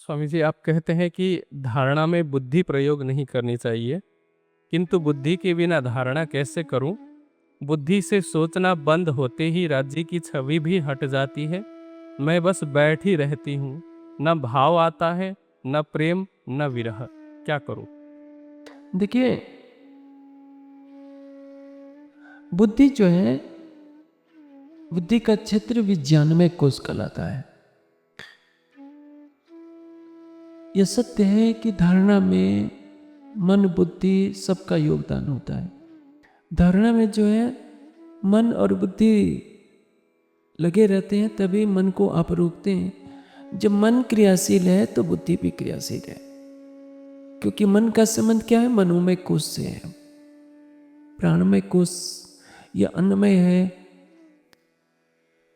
स्वामी जी, आप कहते हैं कि धारणा में बुद्धि प्रयोग नहीं करनी चाहिए, किंतु बुद्धि के बिना धारणा कैसे करूं? बुद्धि से सोचना बंद होते ही राज्य की छवि भी हट जाती है। मैं बस बैठी रहती हूँ, न भाव आता है, न प्रेम, न विरह। क्या करूं? देखिए, बुद्धि जो है, बुद्धि का क्षेत्र विज्ञान में कोष कहलाता है। यह सत्य है कि धारणा में मन बुद्धि सबका योगदान होता है। धारणा में जो है मन और बुद्धि लगे रहते हैं, तभी मन को आप रोकते हैं। जब मन क्रियाशील है तो बुद्धि भी क्रियाशील है, क्योंकि मन का संबंध क्या है? मनोमय कोष से है। प्राणमय कोष या अन्नमय है,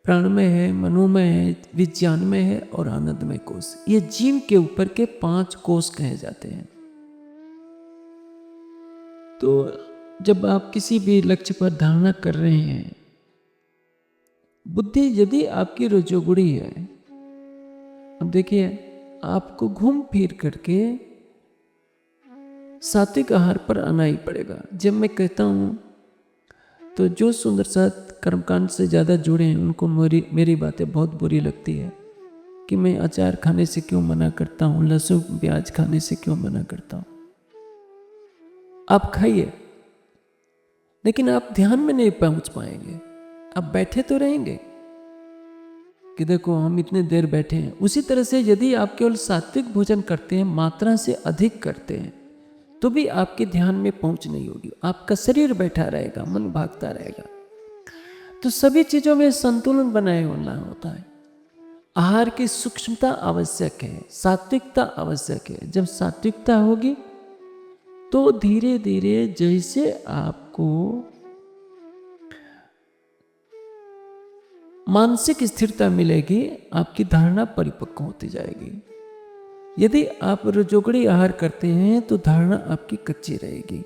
प्राणमय है, मनोमय है, विज्ञानमय है और आनंदमय कोष। ये जीव के ऊपर के 5 कोष कहे जाते हैं। तो जब आप किसी भी लक्ष्य पर धारणा कर रहे हैं, बुद्धि यदि आपकी रजोगुणी है, अब देखिए, आपको घूम फिर करके सात्विक आहार पर आना ही पड़ेगा। जब मैं कहता हूं तो जो सुंदर साथ कर्मकांड से ज़्यादा जुड़े हैं उनको मेरी बातें बहुत बुरी लगती है कि मैं अचार खाने से क्यों मना करता हूँ, लहसुन प्याज खाने से क्यों मना करता हूँ। आप खाइए, लेकिन आप ध्यान में नहीं पहुंच पाएंगे। आप बैठे तो रहेंगे कि देखो हम इतने देर बैठे हैं। उसी तरह से यदि आप केवल सात्विक भोजन करते हैं, मात्रा से अधिक करते हैं, तो भी आपके ध्यान में पहुंच नहीं होगी। आपका शरीर बैठा रहेगा, मन भागता रहेगा। तो सभी चीजों में संतुलन बनाए होना होता है। आहार की सूक्ष्मता आवश्यक है, सात्विकता आवश्यक है। जब सात्विकता होगी तो धीरे धीरे जैसे आपको मानसिक स्थिरता मिलेगी, आपकी धारणा परिपक्व होती जाएगी। यदि आप रजोगुणी आहार करते हैं तो धारणा आपकी कच्ची रहेगी।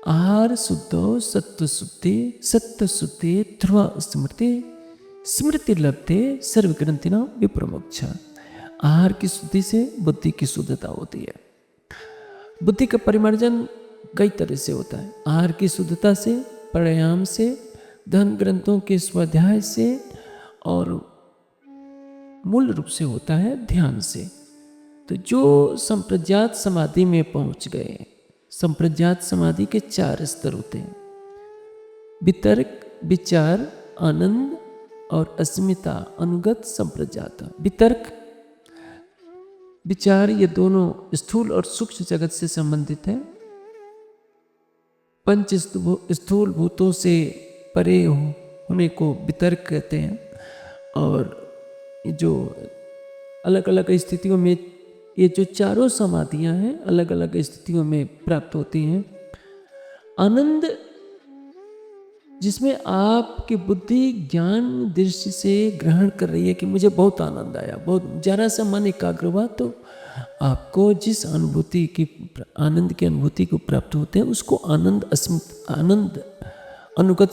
आहार शुद्धो सत्व शुद्धि, सत्व शुद्धि ध्रुव स्मृति, स्मृति लब्धे सर्व ग्रंथिना विप्रमोक्ष। आहार की शुद्धि से बुद्धि की शुद्धता होती है। बुद्धि का परिमार्जन कई तरह से होता है। आहार की शुद्धता से, प्राणायाम से, धन ग्रंथों के स्वाध्याय से, और मूल रूप से होता है ध्यान से। तो जो संप्रज्ञात समाधि में पहुंच गए, संप्रज्ञात समाधि के 4 स्तर होते हैं: वितर्क, विचार, आनंद और अस्मिता, अनुगत, संप्रज्ञात। वितर्क, विचार, ये दोनों स्थूल और सूक्ष्म जगत से संबंधित है। पंच स्थूल भूतों से परे होने को वितर्क कहते हैं। और जो अलग अलग स्थितियों में ये जो चारों समाधियां हैं, अलग अलग स्थितियों में प्राप्त होती हैं। आनंद, जिसमें आपकी बुद्धि ज्ञान दृष्टि से ग्रहण कर रही है कि मुझे बहुत आनंद आया, बहुत जरा सा मन एकाग्र हुआ, तो आपको जिस अनुभूति की, आनंद की अनुभूति को प्राप्त होते हैं, उसको आनंद, आनंद अनुगत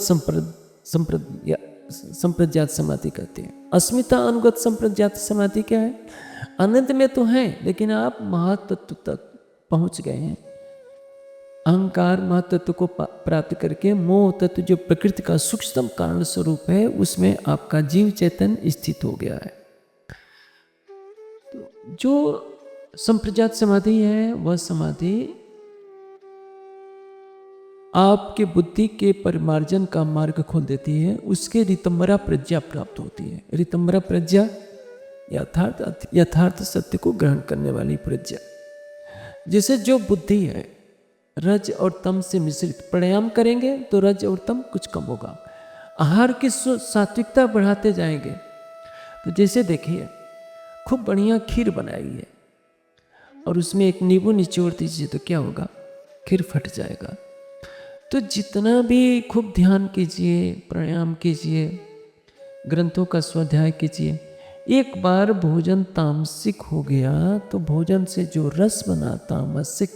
संप्रज्ञात समाधि कहते हैं। अस्मिता अनुगत संप्रज्ञात समाधि क्या है? आनंद में तो है, लेकिन आप महातत्व तक पहुंच गए हैं। अहंकार महातत्व को प्राप्त करके मोह तत्व, जो प्रकृति का सूक्ष्मतम कारण स्वरूप है, उसमें आपका जीव चैतन्य स्थित हो गया है। तो जो संप्रज्ञात समाधि है, वह समाधि आपके बुद्धि के परिमार्जन का मार्ग खोल देती है। उसके ऋतंबरा प्रज्ञा प्राप्त होती है। ऋतंबरा प्रज्ञा यथार्थ सत्य को ग्रहण करने वाली प्रज्ञा। जैसे जो बुद्धि है रज और तम से मिश्रित, प्राणायाम करेंगे तो रज और तम कुछ कम होगा। आहार की सात्विकता बढ़ाते जाएंगे तो जैसे देखिए, खूब बढ़िया खीर बनाई है और उसमें एक नींबू निचोड़ दीजिए तो क्या होगा? खीर फट जाएगा। तो जितना भी खूब ध्यान कीजिए, प्राणायाम कीजिए, ग्रंथों का स्वाध्याय कीजिए, एक बार भोजन तामसिक हो गया तो भोजन से जो रस बना, तामसिक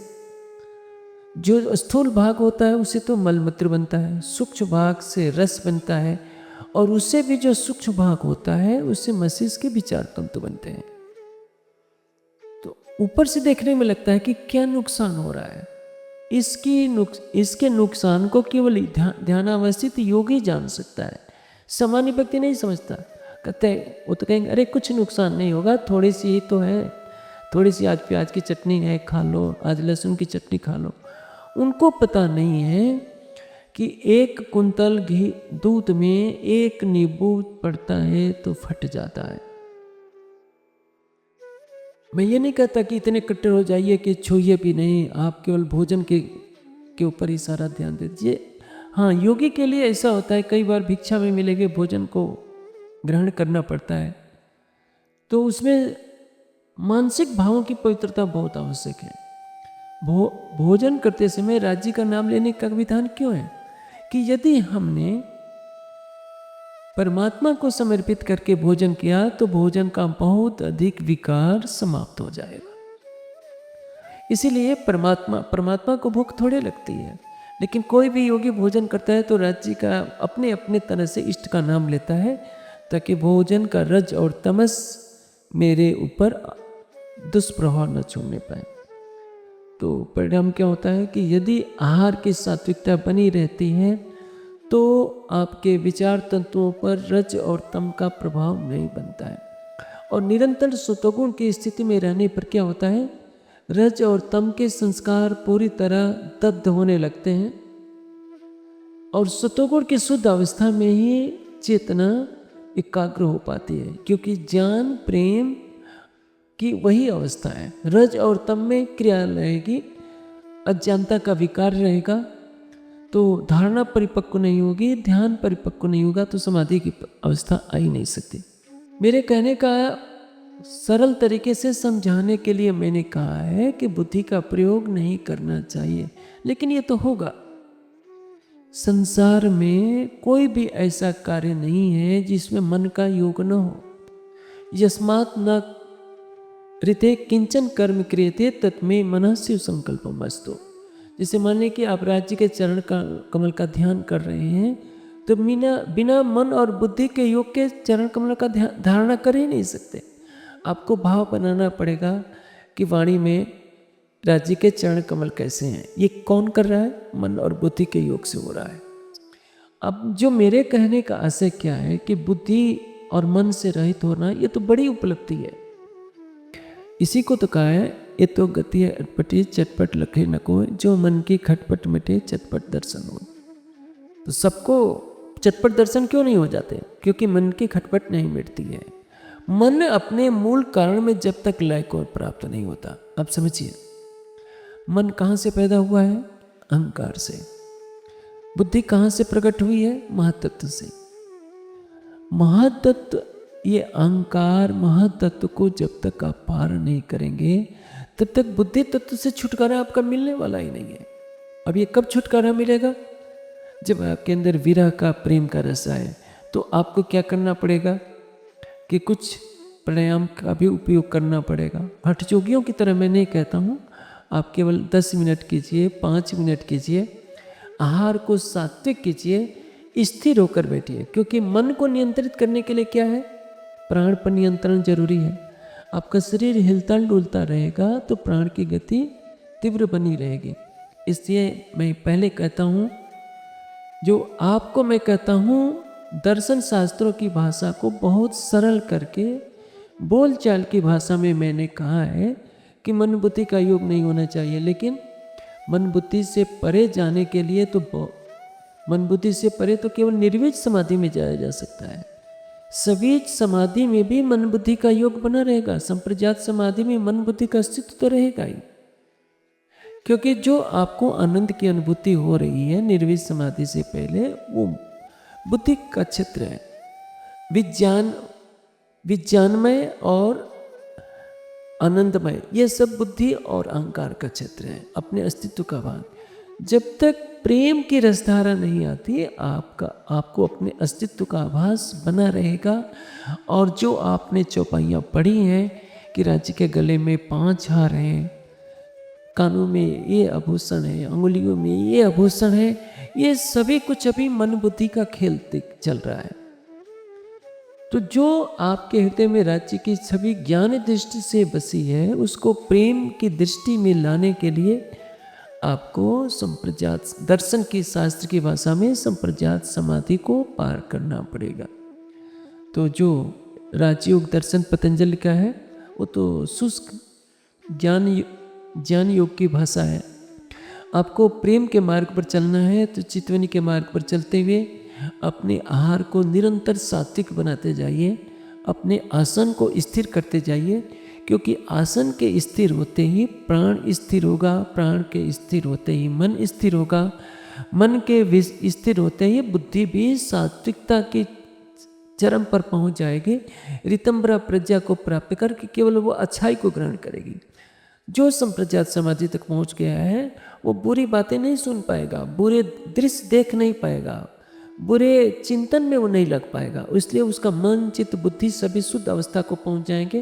जो स्थूल भाग होता है उसे तो मलमूत्र बनता है, सूक्ष्म भाग से रस बनता है, और उससे भी जो सूक्ष्म भाग होता है उससे मस्तिष्क के विचार तंतु बनते हैं। ऊपर से देखने में लगता है कि क्या नुकसान हो रहा है। इसके नुकसान को केवल ध्यानावस्थित योगी जान सकता है, सामान्य व्यक्ति नहीं समझता। कहते हैं, वो तो कहेंगे अरे कुछ नुकसान नहीं होगा, थोड़ी सी ही तो है, थोड़ी सी आज प्याज की चटनी है खा लो, आज लहसुन की चटनी खा लो। उनको पता नहीं है कि 1 कुंतल घी दूध में 1 नींबू पड़ता है तो फट जाता है। मैं ये नहीं कहता कि इतने कट्टर हो जाइए कि छूइए भी नहीं, आप केवल भोजन के ऊपर ही सारा ध्यान दे दीजिए। हाँ, योगी के लिए ऐसा होता है, कई बार भिक्षा में मिलेंगे भोजन को ग्रहण करना पड़ता है, तो उसमें मानसिक भावों की पवित्रता बहुत आवश्यक है। भोजन करते समय राज्य का नाम लेने का विधान क्यों है कि यदि हमने परमात्मा को समर्पित करके भोजन किया तो भोजन का बहुत अधिक विकार समाप्त हो जाएगा। इसीलिए परमात्मा को भूख थोड़े लगती है, लेकिन कोई भी योगी भोजन करता है तो राज्य का अपने अपने तरह से इष्ट का नाम लेता है, ताकि भोजन का रज और तमस मेरे ऊपर दुष्प्रभाव न छोड़ने पाए। तो परिणाम क्या होता है कि यदि आहार की सात्विकता बनी रहती है तो आपके विचार तंतुओं पर रज और तम का प्रभाव नहीं बनता है। और निरंतर सत्वगुण की स्थिति में रहने पर क्या होता है, रज और तम के संस्कार पूरी तरह दग्ध होने लगते हैं और सत्वगुण की शुद्ध अवस्था में ही चेतना एकाग्र हो पाती है, क्योंकि ज्ञान प्रेम की वही अवस्था है। रज और तम में क्रिया रहेगी, अज्ञानता का विकार रहेगा, तो धारणा परिपक्व नहीं होगी, ध्यान परिपक्व नहीं होगा, तो समाधि की अवस्था आ ही नहीं सकती। मेरे कहने का सरल तरीके से समझाने के लिए मैंने कहा है कि बुद्धि का प्रयोग नहीं करना चाहिए, लेकिन ये तो होगा। संसार में कोई भी ऐसा कार्य नहीं है जिसमें मन का योग न हो। यस्मात् न ऋते किंचन कर्म क्रियते तत्मे मनः शिव संकल्पमस्तु। जैसे मान लें कि आप राज्य के चरण कमल का ध्यान कर रहे हैं, तो बिना मन और बुद्धि के योग के चरण कमल का धारणा कर ही नहीं सकते। आपको भाव बनाना पड़ेगा कि वाणी में राज्य के चरण कमल कैसे हैं। ये कौन कर रहा है? मन और बुद्धि के योग से हो रहा है। अब जो मेरे कहने का आशय क्या है कि बुद्धि और मन से रहित होना, ये तो बड़ी उपलब्धि है। इसी को तो कहा है, ये तो गति है अटपटी चटपट लखे न कोय, जो मन की खटपट मिटे चटपट दर्शन हो। तो सबको चटपट दर्शन क्यों नहीं हो जाते? क्योंकि मन की खटपट नहीं मिटती है। मन अपने मूल कारण में जब तक लय को प्राप्त नहीं होता। अब समझिए, मन कहाँ से पैदा हुआ है? अहंकार से। बुद्धि कहाँ से प्रकट हुई है? महातत्व से। महातत्व, ये अहंकार महातत्व को जब तक आप पार नहीं करेंगे तब तक बुद्धि तत्व से छुटकारा आपका मिलने वाला ही नहीं है। अब ये कब छुटकारा मिलेगा? जब आपके अंदर विरह का, प्रेम का रस आए। तो आपको क्या करना पड़ेगा कि कुछ प्राणायाम का भी उपयोग करना पड़ेगा। हठ योगियों की तरह मैं नहीं कहता हूँ, आप केवल 10 मिनट कीजिए, 5 मिनट कीजिए, आहार को सात्विक कीजिए, स्थिर होकर बैठिए। क्योंकि मन को नियंत्रित करने के लिए क्या है? प्राण पर नियंत्रण जरूरी है। आपका शरीर हिलता डुलता रहेगा तो प्राण की गति तीव्र बनी रहेगी। इसलिए मैं पहले कहता हूँ, जो आपको मैं कहता हूँ, दर्शन शास्त्रों की भाषा को बहुत सरल करके बोलचाल की भाषा में मैंने कहा है कि मन बुद्धि का योग नहीं होना चाहिए। लेकिन मन बुद्धि से परे जाने के लिए तो मन बुद्धि से परे तो केवल निर्विज समाधि में जाया जा सकता है। सवीज समाधि में भी मन बुद्धि का योग बना रहेगा। संप्रजात समाधि में मन बुद्धि का अस्तित्व तो रहेगा ही, क्योंकि जो आपको आनंद की अनुभूति हो रही है निर्विज समाधि से पहले, वो बुद्धि का क्षेत्र है। विज्ञानमय और आनंदमय, ये सब बुद्धि और अहंकार का क्षेत्र है, अपने अस्तित्व का भाग। जब तक प्रेम की रसधारा नहीं आती, आपको अपने अस्तित्व का आभास बना रहेगा। और जो आपने चौपाइयाँ पढ़ी हैं कि राज्य के गले में 5 हार हैं, कानों में ये आभूषण है, अंगुलियों में ये आभूषण है, ये सभी कुछ अभी मन बुद्धि का खेल चल रहा है। तो जो आपके हृदय में राज्य की छवि ज्ञान दृष्टि से बसी है, उसको प्रेम की दृष्टि में लाने के लिए आपको संप्रजात दर्शन की शास्त्र की भाषा में संप्रजात समाधि को पार करना पड़ेगा। तो जो राजयोग दर्शन पतंजलि का है वो तो शुष्क ज्ञान योग की भाषा है। आपको प्रेम के मार्ग पर चलना है तो चितवनी के मार्ग पर चलते हुए अपने आहार को निरंतर सात्विक बनाते जाइए, अपने आसन को स्थिर करते जाइए, क्योंकि आसन के स्थिर होते ही प्राण स्थिर होगा, प्राण के स्थिर होते ही मन स्थिर होगा, मन के स्थिर होते ही बुद्धि भी सात्विकता की चरम पर पहुंच जाएगी। ऋतंबरा प्रज्ञा को प्राप्त करके केवल वो अच्छाई को ग्रहण करेगी। जो संप्रजात समाधि तक पहुंच गया है वो बुरी बातें नहीं सुन पाएगा, बुरे दृश्य देख नहीं पाएगा, बुरे चिंतन में वो नहीं लग पाएगा, इसलिए उसका मन चित्त बुद्धि सभी शुद्ध अवस्था को पहुंच जाएंगे।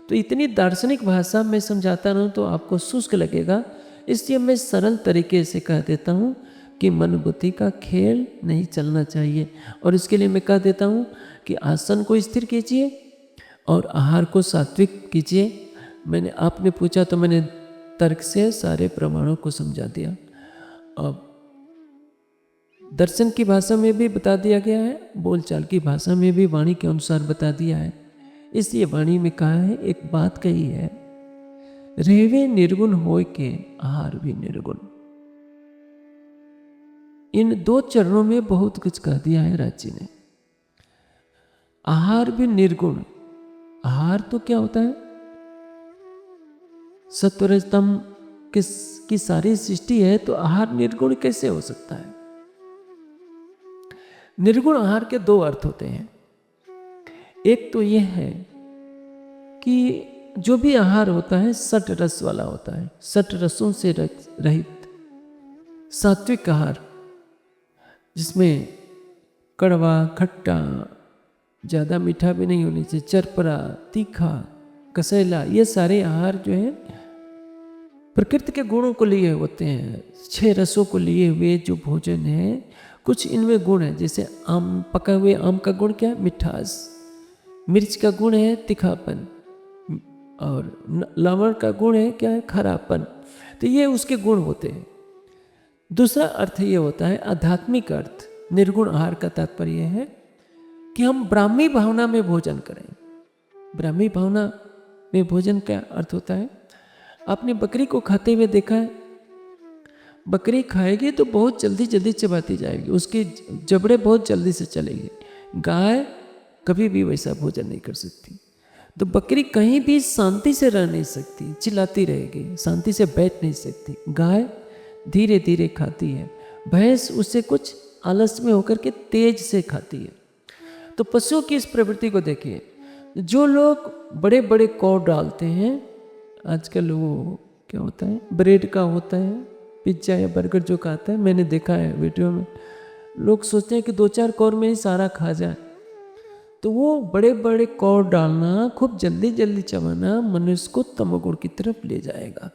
तो इतनी दार्शनिक भाषा में समझाता रहूँ तो आपको शुष्क लगेगा, इसलिए मैं सरल तरीके से कह देता हूँ कि मन बुद्धि का खेल नहीं चलना चाहिए। और इसके लिए मैं कह देता हूँ कि आसन को स्थिर कीजिए और आहार को सात्विक कीजिए। मैंने आपने पूछा तो मैंने तर्क से सारे प्रमाणों को समझा दिया। अब दर्शन की भाषा में भी बता दिया गया है, बोलचाल की भाषा में भी वाणी के अनुसार बता दिया है। इसलिए वाणी में कहा है, एक बात कही है, रेवे निर्गुण होय के आहार भी निर्गुण। इन दो चरणों में बहुत कुछ कह दिया है राज्य ने। आहार भी निर्गुण। आहार तो क्या होता है? सत्वरजतम की सारी सृष्टि है, तो आहार निर्गुण कैसे हो सकता है? निर्गुण आहार के दो अर्थ होते हैं। एक तो यह है कि जो भी आहार होता है सठ रस वाला होता है, सठ रसों से रहित सात्विक आहार, जिसमें कड़वा, खट्टा, ज़्यादा मीठा भी नहीं होनी चाहिए, चरपरा, तीखा, कसैला, ये सारे आहार जो है प्रकृति के गुणों को लिए होते हैं। 6 रसों को लिए हुए जो भोजन है, कुछ इनमें गुण है। जैसे आम, पका हुए आम का गुण क्या है? मिठास। मिर्च का गुण है तीखापन, और लवण का गुण है क्या है? खरापन। तो ये उसके गुण होते हैं। दूसरा अर्थ ये होता है आध्यात्मिक अर्थ। निर्गुण आहार का तात्पर्य है कि हम ब्राह्मी भावना में भोजन करें। ब्राह्मी भावना में भोजन का अर्थ होता है, आपने बकरी को खाते हुए देखा है? बकरी खाएगी तो बहुत जल्दी जल्दी चबाती जाएगी, उसके जबड़े बहुत जल्दी से चलेंगे। गाय कभी भी वैसा भोजन नहीं कर सकती। तो बकरी कहीं भी शांति से रह नहीं सकती, चिल्लाती रहेगी, शांति से बैठ नहीं सकती। गाय धीरे धीरे खाती है, भैंस उससे कुछ आलस में होकर के तेज से खाती है। तो पशुओं की इस प्रवृत्ति को देखिए। जो लोग बड़े बड़े कौर डालते हैं, आजकल वो क्या होता है, ब्रेड का होता है, पिज्ज़ा या बर्गर जो खाता है, मैंने देखा है वीडियो में, लोग सोचते हैं कि 2-4 कौर में ही सारा खा जाए। तो वो बड़े बड़े कौर डालना, खूब जल्दी जल्दी चबाना मनुष्य को तमोगुण की तरफ ले जाएगा।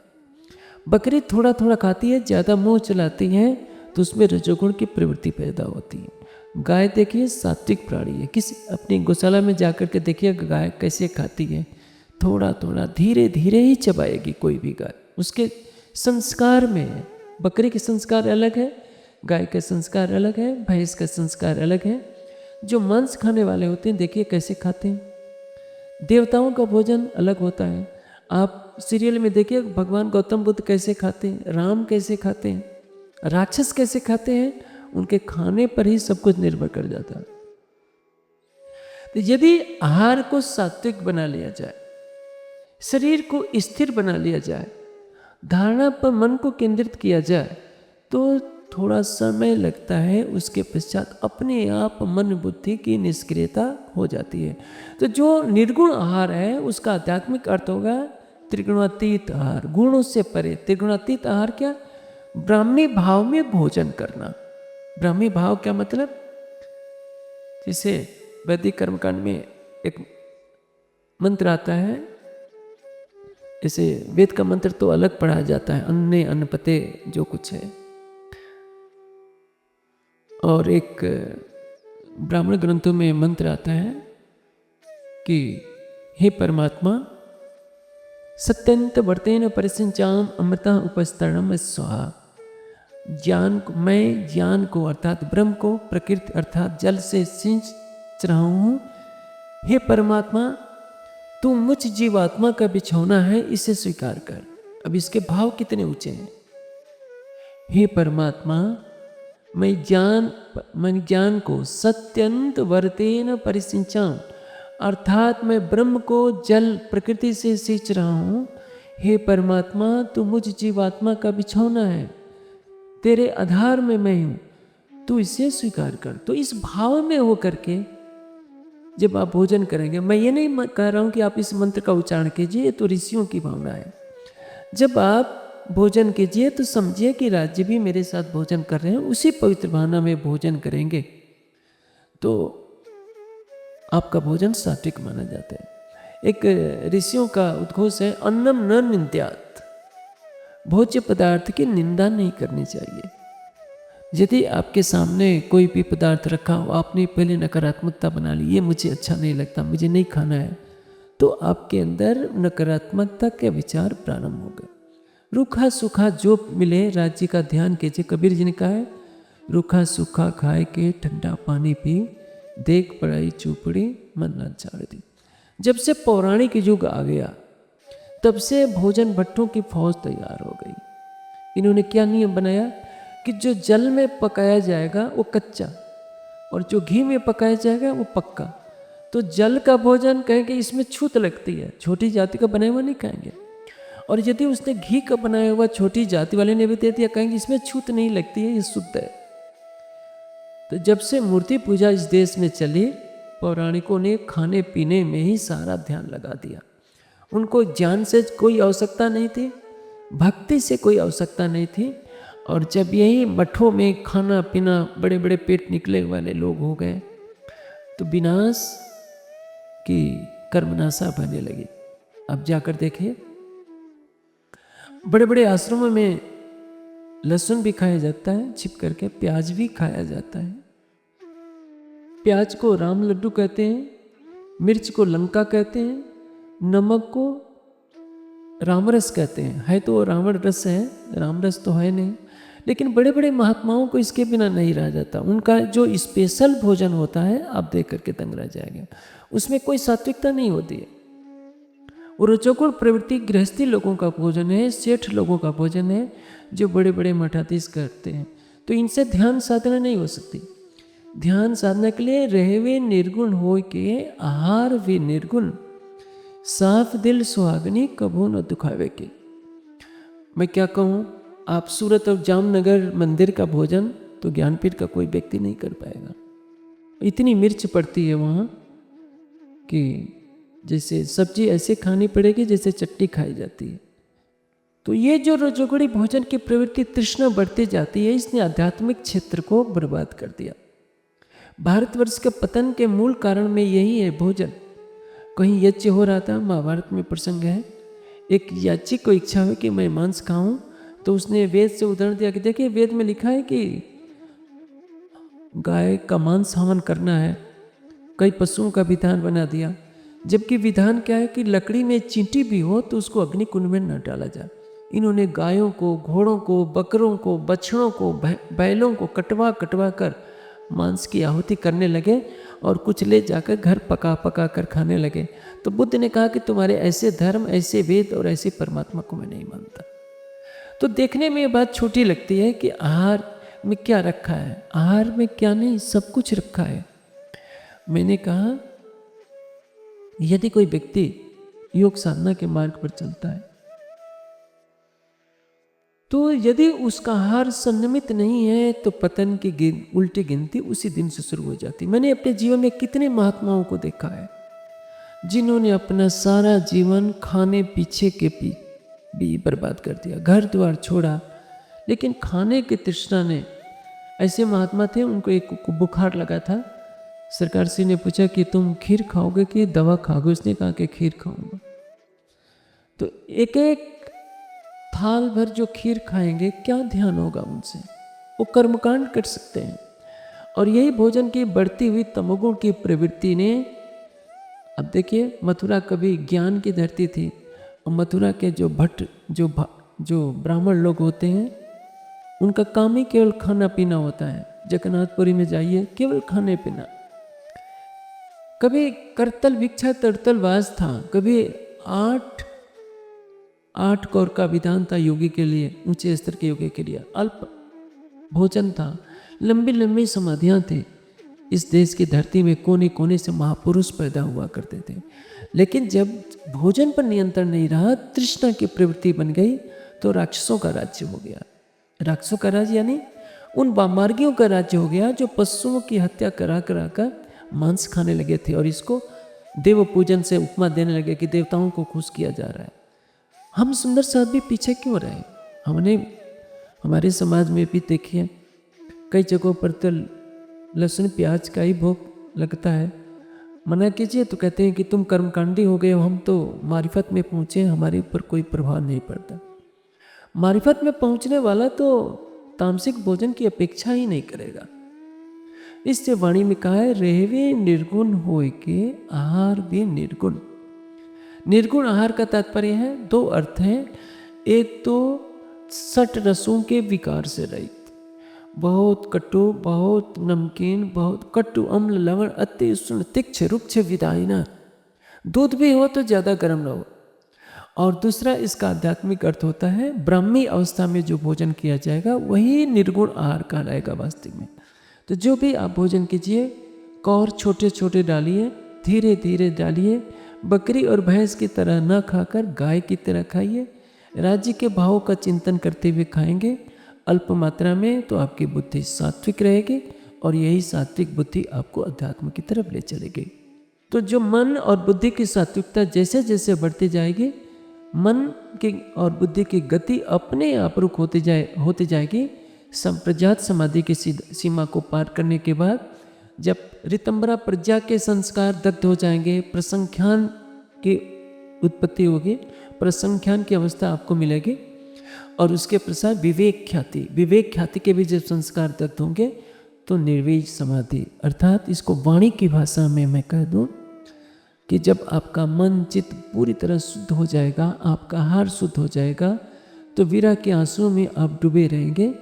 बकरी थोड़ा थोड़ा खाती है, ज़्यादा मुंह चलाती है तो उसमें रजोगुण की प्रवृत्ति पैदा होती है। गाय देखिए सात्विक प्राणी है। किसी अपनी गौशाला में जाकर के देखिए गाय कैसे खाती है, थोड़ा थोड़ा धीरे धीरे ही चबाएगी कोई भी गाय। उसके संस्कार में है। बकरी के संस्कार अलग है, गाय के संस्कार अलग है, भैंस का संस्कार अलग है। जो मांस खाने वाले होते हैं देखिए कैसे खाते हैं। देवताओं का भोजन अलग होता है। आप सीरियल में देखिए भगवान गौतम बुद्ध कैसे खाते हैं, राम कैसे खाते हैं, राक्षस कैसे खाते हैं, उनके खाने पर ही सब कुछ निर्भर कर जाता है। तो यदि आहार को सात्विक बना लिया जाए, शरीर को स्थिर बना लिया जाए, धारणा पर मन को केंद्रित किया जाए, तो थोड़ा समय लगता है, उसके पश्चात अपने आप मन बुद्धि की निष्क्रियता हो जाती है। तो जो निर्गुण आहार है उसका आध्यात्मिक अर्थ होगा त्रिगुणातीत आहार, गुणों से परे। त्रिगुणातीत आहार क्या? ब्राह्मी भाव में भोजन करना। ब्राह्मी भाव क्या मतलब? जैसे वैदिक कर्मकांड में एक मंत्र आता है, जैसे वेद का मंत्र तो अलग पढ़ा जाता है, अन्ने अन्नपते जो कुछ है, और एक ब्राह्मण ग्रंथों में मंत्र आता है कि हे परमात्मा, सत्यंत वर्तेन परिसंचाम अमृता उपस्तरणम स्वाहा। मैं ज्ञान को अर्थात ब्रह्म को प्रकृति अर्थात जल से सिंच रहा हूँ। हे परमात्मा, तू मुझ जीवात्मा का बिछौना है, इसे स्वीकार कर। अब इसके भाव कितने ऊंचे हैं। हे परमात्मा, मैं ज्ञान को सत्यंत वर्तेन परिसिंचाम अर्थात मैं ब्रह्म को जल प्रकृति से सींच रहा हूँ। हे परमात्मा, तू मुझ जीवात्मा का बिछौना है, तेरे आधार में मैं हूँ, तू इसे स्वीकार कर। तो इस भाव में होकर के जब आप भोजन करेंगे, मैं ये नहीं कह रहा हूँ कि आप इस मंत्र का उच्चारण कीजिए, तो ऋषियों की भावना है। जब आप भोजन कीजिए तो समझिए कि राज्य भी मेरे साथ भोजन कर रहे हैं, उसी पवित्र भावना में भोजन करेंगे तो आपका भोजन सात्विक माना जाता है। एक ऋषियों का उद्घोष है, अन्नम न निंद्यात, भोज्य पदार्थ की निंदा नहीं करनी चाहिए। यदि आपके सामने कोई भी पदार्थ रखा हो, आपने पहले नकारात्मकता बना ली, ये मुझे अच्छा नहीं लगता, मुझे नहीं खाना है, तो आपके अंदर नकारात्मकता के विचार प्रारंभ हो गए। रूखा सूखा जो मिले राज्य का ध्यान कीजिए। कबीर जी ने कहा है, रूखा सूखा खाए के ठंडा पानी पी, देख पड़ाई चूपड़ी मन लाचार दी। जब से पौराणिक युग आ गया तब से भोजन भट्टों की फौज तैयार हो गई। इन्होंने क्या नियम बनाया कि जो जल में पकाया जाएगा वो कच्चा और जो घी में पकाया जाएगा वो पक्का। तो जल का भोजन कहेंगे इसमें छूत लगती है, छोटी जाति का बनाया हुआ नहीं खाएंगे। और यदि उसने घी का बनाया हुआ छोटी जाति वाले ने भी दे दिया, कहेंगे इसमें छूत नहीं लगती है, ये शुद्ध है। तो जब से मूर्ति पूजा इस देश में चली, पौराणिकों ने खाने पीने में ही सारा ध्यान लगा दिया। उनको ज्ञान से कोई आवश्यकता नहीं थी, भक्ति से कोई आवश्यकता नहीं थी। और जब यही मठों में खाना पीना, बड़े बड़े पेट निकले वाले लोग हो गए तो विनाश की कर्मनाशा बहने लगी। अब जाकर देखिए, बड़े बड़े आश्रमों में लहसुन भी खाया जाता है छिप करके, प्याज भी खाया जाता है। प्याज को राम लड्डू कहते हैं, मिर्च को लंका कहते हैं, नमक को रामरस कहते हैं। है तो रावण रस है, राम रस तो है नहीं। लेकिन बड़े बड़े महात्माओं को इसके बिना नहीं रह जाता। उनका जो स्पेशल भोजन होता है, आप देख करके दंग रह जाएंगे, उसमें कोई सात्विकता नहीं होती है। वो रजोगुण प्रवृत्ति गृहस्थी लोगों का भोजन है, सेठ लोगों का भोजन है, जो बड़े बड़े मठाधीश करते हैं। तो इनसे ध्यान साधना नहीं हो सकती। ध्यान साधना के लिए रहवे निर्गुण हो के आहार भी निर्गुण, साफ दिल सुहागनी कभू न दुखावे के। मैं क्या कहूँ, आप सूरत और जामनगर मंदिर का भोजन तो ज्ञानपीठ का कोई व्यक्ति नहीं कर पाएगा। इतनी मिर्च पड़ती है वहाँ कि जैसे सब्जी ऐसे खानी पड़ेगी जैसे चटनी खाई जाती है। तो ये जो रजोगुणी भोजन की प्रवृत्ति तृष्णा बढ़ती जाती है, इसने आध्यात्मिक क्षेत्र को बर्बाद कर दिया। भारतवर्ष के पतन के मूल कारण में यही है भोजन। कहीं यज्ञ हो रहा था, महाभारत में प्रसंग है, एक याची को इच्छा हुई कि मैं मांस खाऊं, तो उसने वेद से उदाहरण दिया कि देखिए वेद में लिखा है कि गाय का मांस हवन करना है, कई पशुओं का विधान बना दिया। जबकि विधान क्या है कि लकड़ी में चींटी भी हो तो उसको अग्निकुंड में न डाला जाए। इन्होंने गायों को, घोड़ों को, बकरों को, बछड़ों को, बैलों को कटवा कटवा कर मांस की आहुति करने लगे और कुछ ले जाकर घर पका पका कर खाने लगे। तो बुद्ध ने कहा कि तुम्हारे ऐसे धर्म, ऐसे वेद और ऐसे परमात्मा को मैं नहीं मानता। तो देखने में ये बात छोटी लगती है कि आहार में क्या रखा है, आहार में क्या नहीं, सब कुछ रखा है। मैंने कहा यदि कोई व्यक्ति योग साधना के मार्ग पर चलता है तो यदि उसका आहार संयमित नहीं है तो पतन की उल्टी गिनती उसी दिन से शुरू हो जाती। मैंने अपने जीवन में कितने महात्माओं को देखा है जिन्होंने अपना सारा जीवन खाने पीछे के भी बर्बाद कर दिया, घर द्वार छोड़ा, लेकिन खाने की तृष्णा ने। ऐसे महात्मा थे, उनको एक बुखार लगा था। सरकार सिंह ने पूछा कि तुम खीर खाओगे कि दवा खाओगे? उसने कहा कि खीर खाऊंगा। तो एक एक थाल भर जो खीर खाएंगे, क्या ध्यान होगा उनसे? वो कर्मकांड कर सकते हैं। और यही भोजन की बढ़ती हुई तमोगुण की प्रवृत्ति ने अब देखिए, मथुरा कभी ज्ञान की धरती थी, और मथुरा के जो भट्ट, जो ब्राह्मण लोग होते हैं, उनका काम ही केवल खाना पीना होता है। जगन्नाथपुरी में जाइए, केवल खाने पीना। कभी करतल भिक्षा तरतल वास था, कभी 8 कौर का विधान था योगी के लिए, ऊंचे स्तर के योगी के लिए। अल्प भोजन था, लंबी लंबी समाधियां थी। इस देश की धरती में कोने कोने से महापुरुष पैदा हुआ करते थे। लेकिन जब भोजन पर नियंत्रण नहीं रहा, तृष्णा की प्रवृत्ति बन गई, तो राक्षसों का राज्य हो गया। राक्षसों का राज्य यानी उन वामार्गियों का राज्य हो गया, जो पशुओं की हत्या करा करा कर मांस खाने लगे थे, और इसको देव पूजन से उपमा देने लगे कि देवताओं को खुश किया जा रहा है। हम सुंदर साथ भी पीछे क्यों रहे? हमने हमारे समाज में भी देखिए, कई जगहों पर तो लहसुन प्याज का ही भोग लगता है। मना कीजिए तो कहते हैं कि तुम कर्मकांडी हो गए हो, हम तो मारिफत में पहुँचे, हमारे ऊपर कोई प्रभाव नहीं पड़ता। मारिफत में पहुँचने वाला तो तामसिक भोजन की अपेक्षा ही नहीं करेगा। इससे वाणी में कहा है, रहवे निर्गुण होय के आहार भी निर्गुण। निर्गुण आहार का तात्पर्य है, 2 अर्थ हैं। एक तो 60 रसों के विकार से रहित, बहुत कटु, बहुत नमकीन, बहुत कटु, अम्ल, लवण, अति उष्ण, तीक्ष्ण, रुक्ष, विदायना। दूध भी हो तो ज़्यादा गर्म न हो। और दूसरा इसका आध्यात्मिक अर्थ होता है, ब्राह्मी अवस्था में जो भोजन किया जाएगा वही निर्गुण आहार कहलाएगा वास्तविक में। तो जो भी आप भोजन कीजिए, कौर छोटे छोटे डालिए, धीरे धीरे डालिए। बकरी और भैंस की तरह न खाकर गाय की तरह खाइए। राज्य के भावों का चिंतन करते हुए खाएंगे अल्प मात्रा में, तो आपकी बुद्धि सात्विक रहेगी, और यही सात्विक बुद्धि आपको अध्यात्म की तरफ ले चलेगी। तो जो मन और बुद्धि की सात्विकता जैसे जैसे बढ़ती जाएगी, मन की और बुद्धि की गति अपने आप रुक होती जाएगी। संप्रजात समाधि की सीमा को पार करने के बाद जब ऋतंबरा प्रज्ञा के संस्कार दग्ध हो जाएंगे, प्रसंख्यान की उत्पत्ति होगी, प्रसंख्यान की अवस्था आपको मिलेगी, और उसके प्रसाद विवेक ख्याति के भी जब संस्कार दग्ध होंगे तो निर्वीज समाधि, अर्थात इसको वाणी की भाषा में मैं कह दूं कि जब आपका मन चित्त पूरी तरह शुद्ध हो जाएगा, आपका आहार शुद्ध हो जाएगा, तो विरह के आंसुओं में आप डूबे रहेंगे,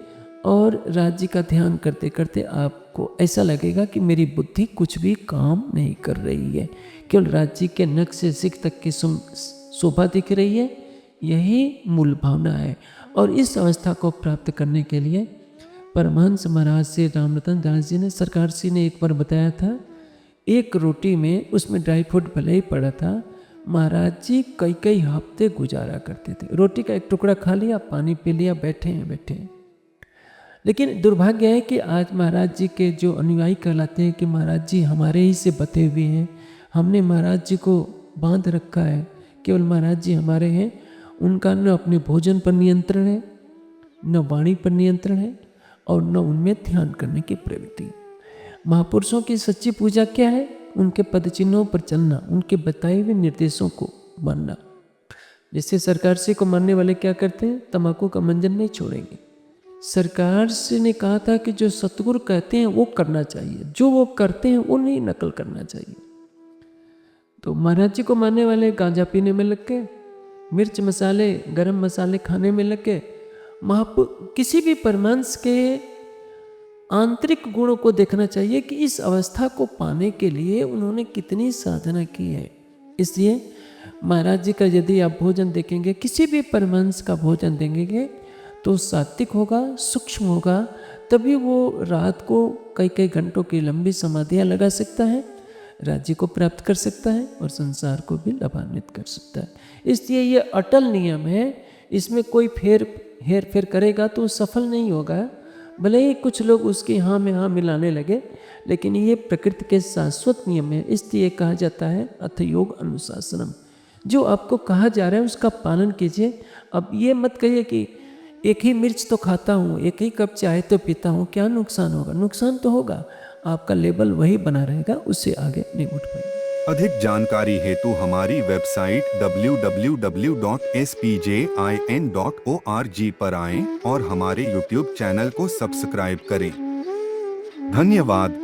और राज्य का ध्यान करते करते आपको ऐसा लगेगा कि मेरी बुद्धि कुछ भी काम नहीं कर रही है, केवल राज्य के नख से सिख तक की शोभा दिख रही है। यही मूल भावना है। और इस अवस्था को प्राप्त करने के लिए परमहंस महाराज श्री रामरतन दास जी ने, सरकार जी ने एक बार बताया था, एक रोटी में उसमें ड्राई फ्रूट भले ही पड़ा था, महाराज जी कई कई हफ्ते गुजारा करते थे। रोटी का एक टुकड़ा खा लिया, पानी पी लिया, बैठे हैं। लेकिन दुर्भाग्य है कि आज महाराज जी के जो अनुयायी कहलाते हैं कि महाराज जी हमारे ही से बते हुए हैं, हमने महाराज जी को बांध रखा है, केवल महाराज जी हमारे हैं, उनका न अपने भोजन पर नियंत्रण है, न वाणी पर नियंत्रण है, और न उनमें ध्यान करने की प्रवृत्ति। महापुरुषों की सच्ची पूजा क्या है? उनके पदचिन्हों पर चलना, उनके बताए हुए निर्देशों को मानना। जैसे सरकार से को मानने वाले क्या करते हैं? तम्बाकू का मंजन नहीं छोड़ेंगे। सरकार से ने कहा था कि जो सतगुरु कहते हैं वो करना चाहिए, जो वो करते हैं वो नहीं नकल करना चाहिए। तो महाराज जी को मानने वाले गांजा पीने में लग गए, मिर्च मसाले, गरम मसाले खाने में लग गए। किसी भी परमांश के आंतरिक गुणों को देखना चाहिए कि इस अवस्था को पाने के लिए उन्होंने कितनी साधना की है। इसलिए महाराज जी का यदि आप भोजन देखेंगे, किसी भी परमांश का भोजन देंगे तो सात्विक होगा, सूक्ष्म होगा, तभी वो रात को कई कई घंटों की लंबी समाधियाँ लगा सकता है, राज्य को प्राप्त कर सकता है, और संसार को भी लाभान्वित कर सकता है। इसलिए ये अटल नियम है, इसमें कोई हेर फेर करेगा तो सफल नहीं होगा। भले ही कुछ लोग उसकी हाँ में हाँ मिलाने लगे, लेकिन ये प्रकृति के शाश्वत नियम है। इसलिए कहा जाता है अथ योग अनुशासनम। जो आपको कहा जा रहा है उसका पालन कीजिए। अब ये मत कहिए कि एक ही मिर्च तो खाता हूँ, एक ही कप चाय तो पीता हूँ, क्या नुकसान होगा? नुकसान तो होगा, आपका लेवल वही बना रहेगा, उससे आगे नहीं उठ पाएगा। अधिक जानकारी हेतु हमारी वेबसाइट www.spjin.org पर आएं और हमारे YouTube चैनल को सब्सक्राइब करें। धन्यवाद।